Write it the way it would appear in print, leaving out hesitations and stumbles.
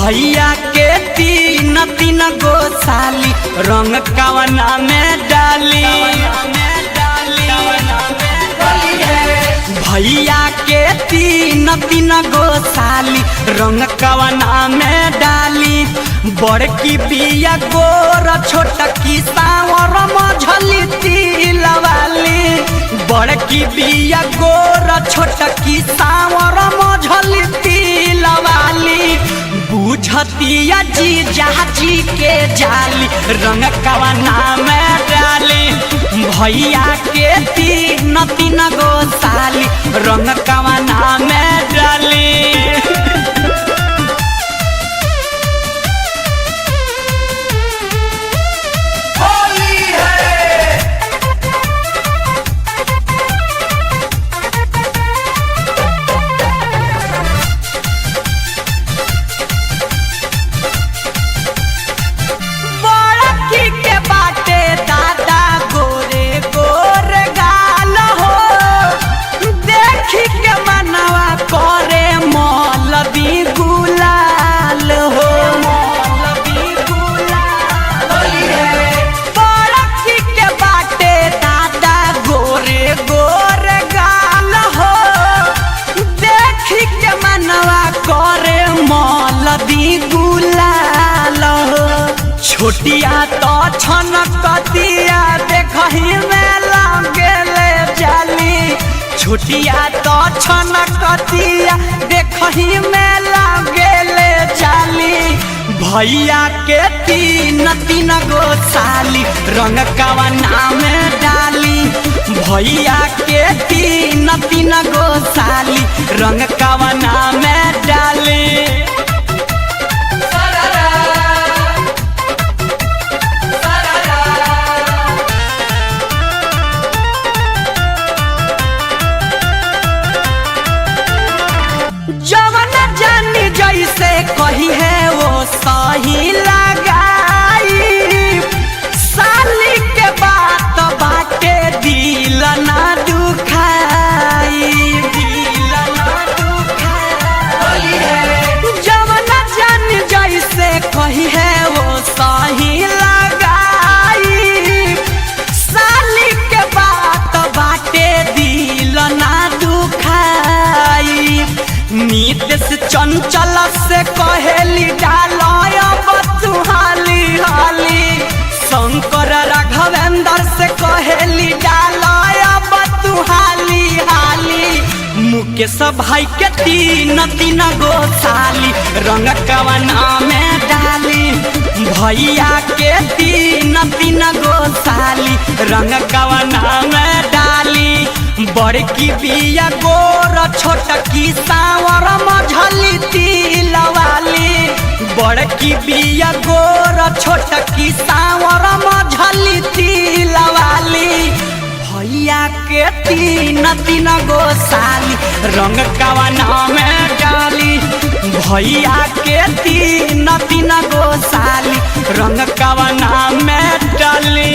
भैया के तीन तीन गो साली रंग कवना में डाली। भैया के तीन तीन गो साली रंग कवना में डाली। बड़की बिया गोर छोटकी सावर मझली तिलवाली। बड़की बिया गोर छोटकी सावर मझली तिलवाली। बुझतिया जी जाजी के जाली रंग कवना में डाली। भैया के तीन तीन गो साली रंग कवना में डाली। छोटिया तो छनकतिया देखही में लागले जाली। छोटिया तो छनकतिया देखही में लागले जाली। भैया के तीन तीन गो साली रंग कवना में डाली। भैया के तीन तीन गो साली रंग कवना में डाली। जवन जानी जैसे कही है वो सही लगाई। साली के बात बाटे दिल ना दुखाई। दिल ना दुखाई। जवन जानी जैसे कही है वो सही लगाई। साली के बात बाटे दिल ना दुखाई। नीतीश चंचल से कहेली डालब तू हाली हाली। शंकर राघवेंद्र से कहेली डालब तू हाली हाली। मुकेश भाई के तीन तीन गो साली रंग कवना में डाली। भैया के तीन तीन गो साली रंग कवना में डाली। बड़की बिया गोर छोटकी सावर मझली तिलवाली। बड़की बिया गोर छोटकी सावर मझली तिलवाली। भैया के तीन तीन गो साली रंग कवना में डाली। भैया के तीन तीन गो साली रंग कवना में डाली।